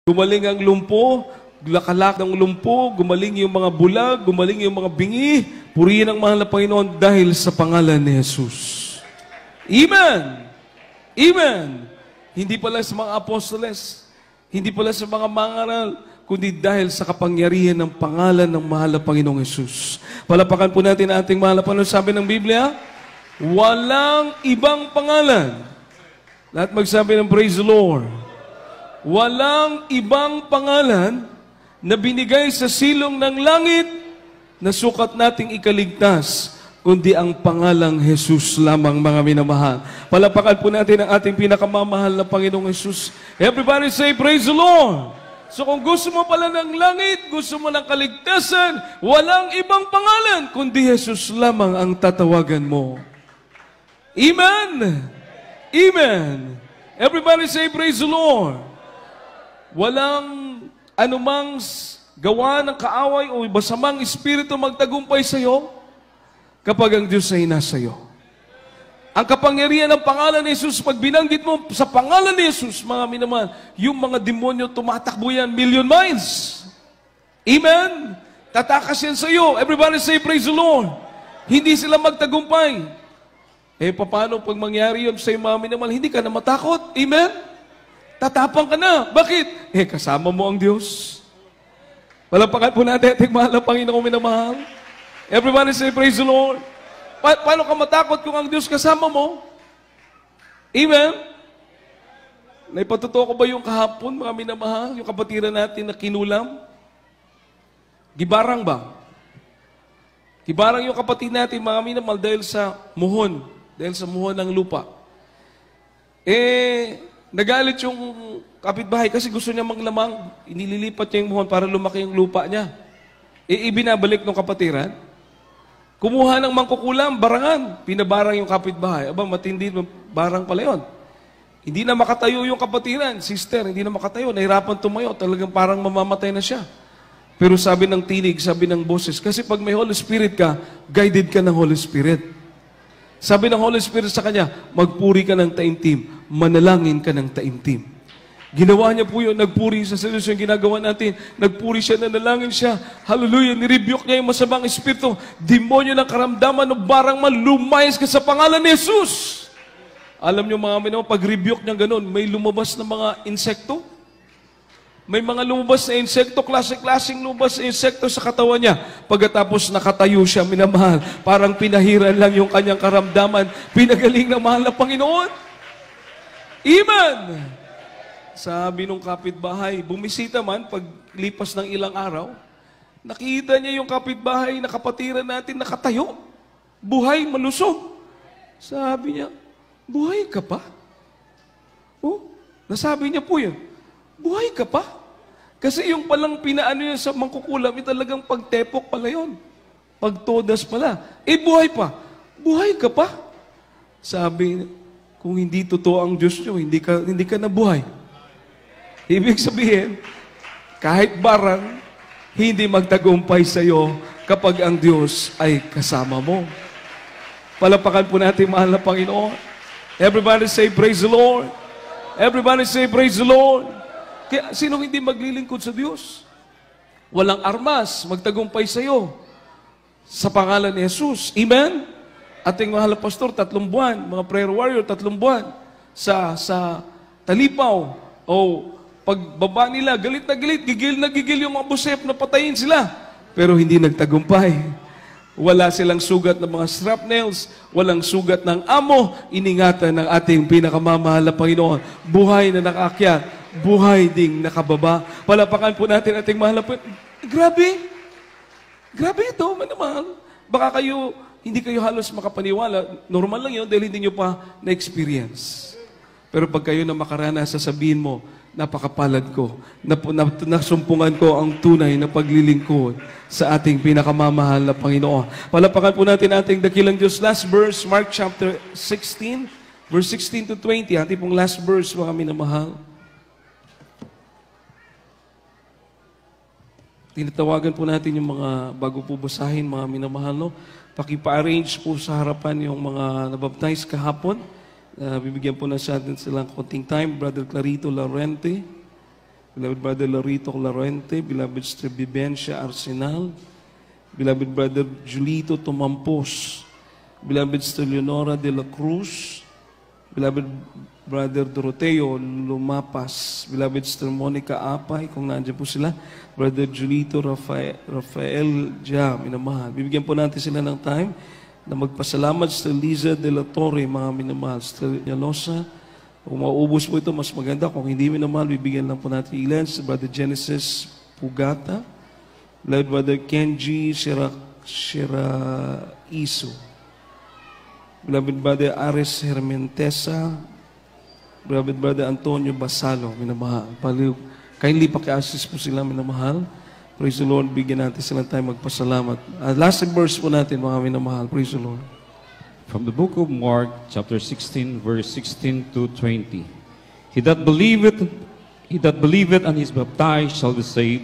Gumaling ang lumpo, lakalak ng lumpo, gumaling yung mga bulag, gumaling yung mga bingi. Purihin ang mahal na Panginoon dahil sa pangalan ni Jesus. Amen! Amen! Hindi pala sa mga apostoles, hindi pala sa mga mangaral, kundi dahil sa kapangyarihan ng pangalan ng mahal na Panginoong Jesus. Palapakan po natin ang ating mahal na Panginoon. Sabi ng Biblia, walang ibang pangalan. Lahat magsabi ng praise the Lord. Walang ibang pangalan na binigay sa silong ng langit na sukat nating ikaligtas, kundi ang pangalang Jesus lamang, mga minamahal. Palapakan po natin ang ating pinakamamahal na Panginoong Jesus. Everybody say, praise the Lord! So kung gusto mo pala ng langit, gusto mo ng kaligtasan, walang ibang pangalan, kundi Jesus lamang ang tatawagan mo. Amen! Amen! Everybody say, praise the Lord! Walang anumang gawa ng kaaway o masamang espiritu magtagumpay sa iyo kapag ang Diyos ay nasa iyo. Ang kapangyarihan ng pangalan ni Jesus, pag binanggit mo sa pangalan ni Jesus, mga minamahal, yung mga demonyo tumatakbo yan million miles. Amen? Tatakas yan sa iyo. Everybody say, praise the Lord. Hindi sila magtagumpay. Paano pag mangyari yun sa iyo, mga minamahal, hindi ka na matakot? Amen? Tatapang ka na. Bakit? Kasama mo ang Diyos. Palapakan po natin ating mahal na Panginoong minamahal. Everybody say, praise the Lord. Paano ka matakot kung ang Diyos kasama mo? Amen? Naipatuto ko ba yung kahapon, mga minamahal? Yung kapatiran natin na kinulam? Gibarang ba? Gibarang yung kapatid natin, mga minamahal, dahil sa muhon. Dahil sa muhon ng lupa. Nagalit yung kapitbahay kasi gusto niya manglamang. Inililipat niya yung muhon para lumaki yung lupa niya. Ibinabalik ng kapatiran. Kumuha ng mangkukulam, barangan. Pinabarang yung kapitbahay. Aba, matindi, barang pala yun. Hindi na makatayo yung kapatiran. Sister, hindi na makatayo. Nahirapan tumayo. Talagang parang mamamatay na siya. Pero sabi ng tinig, sabi ng boses, kasi pag may Holy Spirit ka, guided ka ng Holy Spirit. Sabi ng Holy Spirit sa kanya, magpuri ka ng taimtim, manalangin ka ng taimtim. Ginawa niya po yun, nagpuri sa Diyos yung ginagawa natin. Nagpuri siya, nanalangin siya. Hallelujah, nirebuke niya yung masamang espiritu. Demonyo ng karamdaman ng barang man, lumayas ka sa pangalan ni Jesus. Alam niyo mga minamahal, pag rebuke niya ganun, may lumabas na mga insekto. May mga lumabas na insekto, klase-klaseng lumabas na insekto sa katawan niya. Pagkatapos nakatayo siya, minamahal, parang pinahiran lang yung kanyang karamdaman, pinagaling ng mahal na Panginoon. Amen! Sabi nung kapitbahay, bumisita man, paglipas ng ilang araw, nakita niya yung kapitbahay na kapatiran natin nakatayo, buhay, malusog. Sabi niya, buhay ka pa? Nasabi niya po yun, buhay ka pa? Kasi yung palang pinaano yun sa mangkukulam, talagang pagtepok pala yun. Pagtodas pala. Buhay pa. Buhay ka pa? Sabi, kung hindi totoo ang Diyos nyo, hindi ka nabuhay. Ibig sabihin, kahit barang, hindi magtagumpay sa iyo kapag ang Diyos ay kasama mo. Palapakan po natin, mahal na Panginoon. Everybody say, praise the Lord. Everybody say, praise the Lord. Kaya sinong hindi maglilingkod sa Diyos? Walang armas, magtagumpay sa iyo. Sa pangalan ni Jesus. Amen? Ating mahal na pastor, 3 buwan. Mga prayer warrior, 3 buwan. Sa Talipaw. Pagbaba nila, galit na galit, gigil na gigil yung mga busep na patayin sila. Pero hindi nagtagumpay. Wala silang sugat ng mga shrapnels, walang sugat ng amo, iningatan ng ating pinakamamahal na Panginoon. Buhay na nakaakyat. Buhay ding nakababa. Palapakan po natin ating mahal na Panginoon. Grabe! Grabe ito, manamahal. Baka hindi kayo halos makapaniwala. Normal lang yun dahil hindi nyo pa na-experience. Pero pag kayo na makaranas, sasabihin mo, napakapalad ko. Nasumpungan ko ang tunay na paglilingkod sa ating pinakamamahal na Panginoon. Palapakan po natin ating dakilang Diyos. Last verse, Mark chapter 16, verse 16 to 20. Ating pong last verse, mga minamahal. Tinatawagan po natin yung mga bago po basahin, mga minamahal, no? Pakipa-arrange po sa harapan yung mga nabaptize kahapon. Bibigyan po na siya din silang konting time. Brother Clarito Laurente. Beloved Brother Larito Clarente, Beloved Sister Vivencia Arsenal, Beloved Brother Julito Tumampos, Beloved Sister Leonora de la Cruz, Beloved Brother Doroteo Lumapas, Beloved Sister Monica Apay, kung nandiyan po sila, Brother Julito Rafael Dia, minamahal. Bibigyan po natin sila ng time na magpasalamat. Sister Liza de la Torre, mga minamahal. Sister Yalosa, kung maubos po ito, mas maganda. Kung hindi minamahal, bibigyan lang po natin ilan. Sister Brother Genesis Pugata, Beloved Brother Kenji Iso, Beloved Brother Ares Hermentesa, Beloved Brother Antonio Basalo, minamahal. Kindly paki-assist po sila, minamahal. Praise the Lord, bigyan natin sila tayo magpasalamat. Last verse po natin, mga minamahal. Praise the Lord. From the book of Mark, chapter 16, verse 16 to 20. He that believeth and is baptized shall be saved,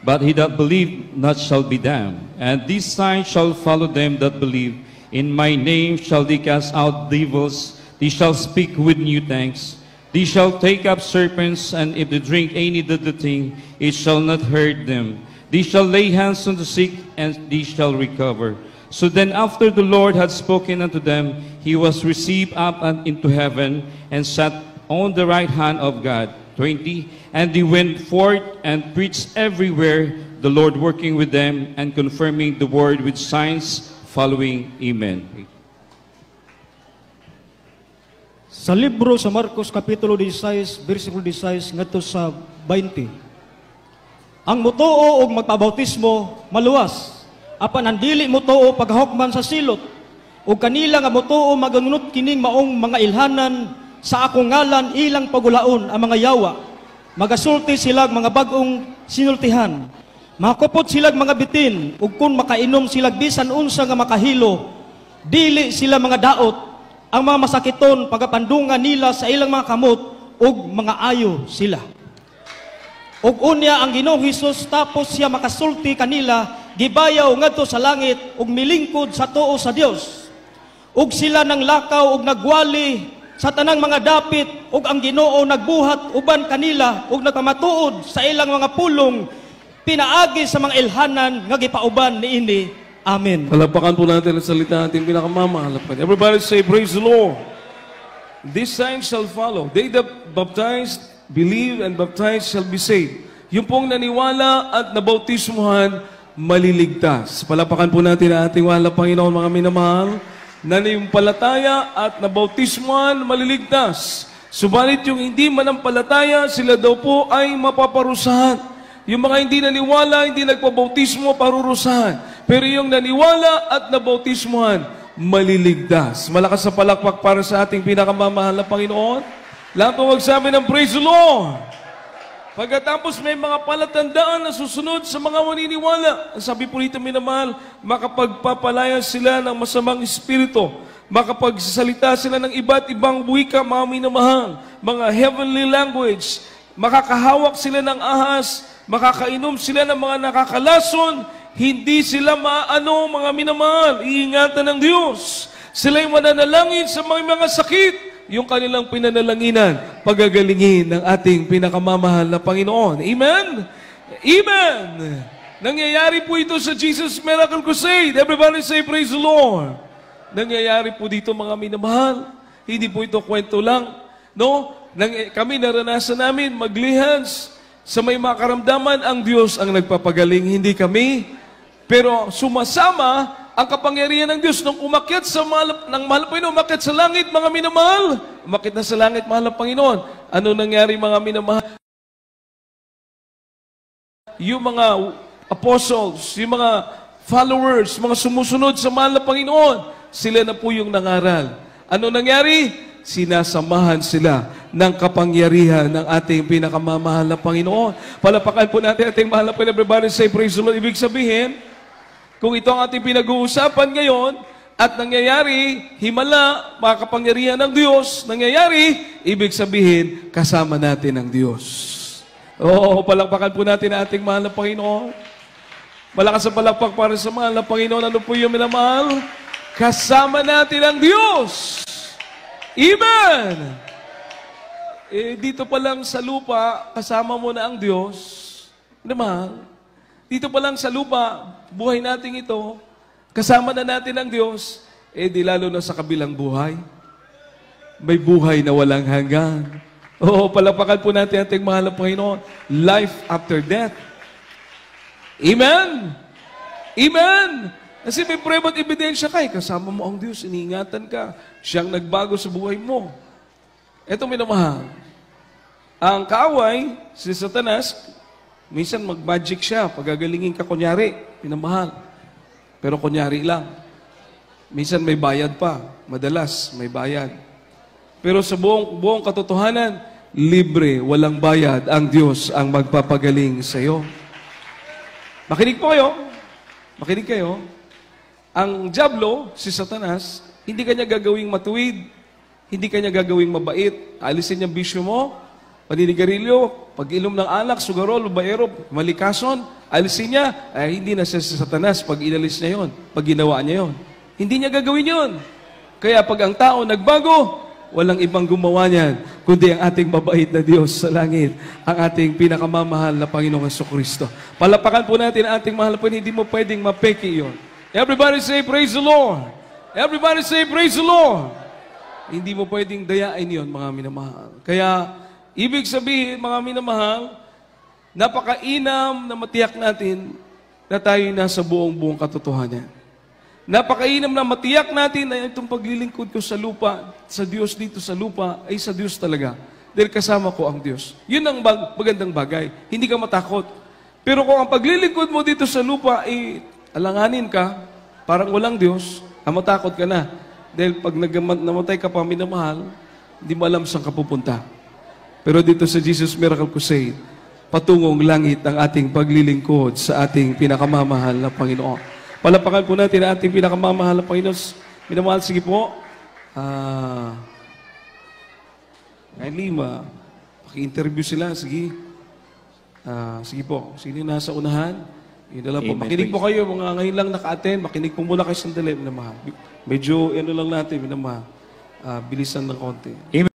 but he that believe not shall be damned. And these signs shall follow them that believe. In my name shall they cast out devils, they shall speak with new tongues, they shall take up serpents, and if they drink any deadly thing, it shall not hurt them. They shall lay hands on the sick, and they shall recover. So then after the Lord had spoken unto them, he was received up into heaven, and sat on the right hand of God. 20. And they went forth and preached everywhere, the Lord working with them, and confirming the word with signs following. Amen. Sa libro sa Marcos kapitulo 16, versikulo 16 ngadto sa 20. Ang mutuo og magpabautismo maluwas, apan ang dili mutuo paghahukman sa silot, ug kanila nga mutuo maganunot kining maong mga ilhanan sa akong ngalan ilang pagulaon ang mga yawa. Magasulti silag mga bagong sinultihan. Makupot silag mga bitin, ug kung makainom silag bisan unsa nga makahilo, dili sila mga daot, ang mga masakiton pagapandungan nila sa ilang mga kamot, ug mga ayo sila. Ug unya ang Ginoong Hesus tapos siya makasulti kanila, gibayaw ngadto sa langit ug milingkod sa tuo sa Dios. Ug sila nang lakaw ug nagwali sa tanang mga dapit, ug ang Ginoo nagbuhat uban kanila ug nagpamatuod sa ilang mga pulong, pinaagi sa mga ilhanan nga gipauban niini. Amen. Palapakan po natin ang salita natin pinakamamahal. Everybody say, praise the Lord. These signs shall follow. They that baptized, believe, and baptized shall be saved. Yung pong naniwala at nabautismuhan, maliligtas. Palapakan po natin ang ating wala Panginoon, mga minamahal. Nanimpalataya at nabautismuhan, maliligtas. Subalit yung hindi manampalataya, sila daw po ay mapaparusahan. Yung mga hindi naniwala, hindi nagpabautismo, parurusahan. Pero yung naniwala at nabautismuhan, maliligtas. Malakas sa palakpak para sa ating pinakamamahal na Panginoon. Lahat po magsabi ng praise the Lord. Pagkatapos may mga palatandaan na susunod sa mga maniniwala. Ang sabi po rito, minamahal, makapagpapalaya sila ng masamang espiritu. Makapagsasalita sila ng iba't ibang wika, mga minamahal. Mga heavenly language. Makakahawak sila ng ahas. Makakainom sila ng mga nakakalason, hindi sila maano, mga minamahal, iingatan ng Diyos. Sila'y mananalangin sa mga sakit, yung kanilang pinanalanginan, pagagalingin ng ating pinakamamahal na Panginoon. Amen? Amen! Nangyayari po ito sa Jesus Miracle Crusade. Everybody say, praise the Lord. Nangyayari po dito, mga minamahal. Hindi po ito kwento lang. No? Kami naranasan namin maglihans. Sa may makaramdaman, ang Diyos ang nagpapagaling, hindi kami. Pero sumasama ang kapangyarihan ng Diyos. Nung umakyat sa mahal na Panginoon, umakyat sa langit, mga minamahal. Umakyat na sa langit, mahal na Panginoon. Ano nangyari, mga minamahal? Yung mga apostles, yung mga followers, mga sumusunod sa mahal na Panginoon, sila na po yung nangaral. Ano nangyari? Sinasamahan sila ng kapangyarihan ng ating pinakamamahal na Panginoon. Palapakan po natin ating mahal na Panginoon. Everybody say, praise the Lord. Ibig sabihin, kung ito ang ating pinag-uusapan ngayon, at nangyayari, himala, mga kapangyarihan ng Diyos, nangyayari, ibig sabihin, kasama natin ang Diyos. Oo, palapakan po natin ang ating mahal na Panginoon. Malakas sa palakpak para sa mahal na Panginoon. Ano po yung minamahal? Kasama natin ang Diyos. Amen! dito pa lang sa lupa, kasama mo na ang Diyos. Naman, dito pa lang sa lupa, buhay nating ito, kasama na natin ang Diyos, di lalo na sa kabilang buhay. May buhay na walang hanggan. Oo, palapakan po natin ating mahal na Panginoon. Life after death. Amen? Amen! Kasi may prueba at ebidensya ka, kasama mo ang Diyos, iniingatan ka. Siyang nagbago sa buhay mo. Ito minamahal. Ang kaaway, si Satanas, minsan mag-magic siya, pagagalingin ka kunyari, minamahal. Pero kunyari lang. Minsan may bayad pa. Madalas may bayad. Pero sa buong katotohanan, libre, walang bayad, ang Diyos ang magpapagaling sa iyo. Makinig po kayo. Makinig kayo. Ang diablo, si Satanas, hindi kanya gagawing matuwid, hindi kanya gagawing mabait. Alisin niya bisyo mo, paninigarilyo, pag-ilom ng alak, sugarol, baero, malikason, alisin niya, hindi na siya si Satanas pag inalis niya yon, pag ginawa niya yon. Hindi niya gagawin yon. Kaya pag ang tao nagbago, walang ibang gumawa niyan, kundi ang ating mabait na Diyos sa langit, ang ating pinakamamahal na Panginoong Jesucristo. Palapakan po natin ang ating mahal na Panginoon, hindi mo pwedeng mapeki yon. Everybody say, praise the Lord. Everybody say, praise the Lord. Hindi mo pwedeng dayain yon, mga minamahal. Kaya, ibig sabihin, mga minamahal, napakainam na matiyak natin na tayo nasa buong katotohanan. Napakainam na matiyak natin na itong paglilingkod ko sa lupa, sa Diyos dito sa lupa, ay sa Diyos talaga. Dahil kasama ko ang Diyos. Yun ang magandang bagay. Hindi ka matakot. Pero kung ang paglilingkod mo dito sa lupa, alanganin ka, parang walang Diyos, matakot ka na. Dahil pag namatay ka pa, minamahal, hindi mo alam saan ka pupunta. Pero dito sa Jesus Miracle Crusade, patungong langit ang ating paglilingkod sa ating pinakamamahal na Panginoon. Palapakan po natin ang ating pinakamamahal na Panginoon. Minamahal, sige po. Kindly, paki-interview sila. Sige. Sige po. Sino yung nasa unahan? Yun na lang po. Makinig po kayo. Mga ngayon lang naka-attend. Makinig po muna kayo sandali. Minamahal. Medyo, lang natin, minamahal. Bilisan ng konti.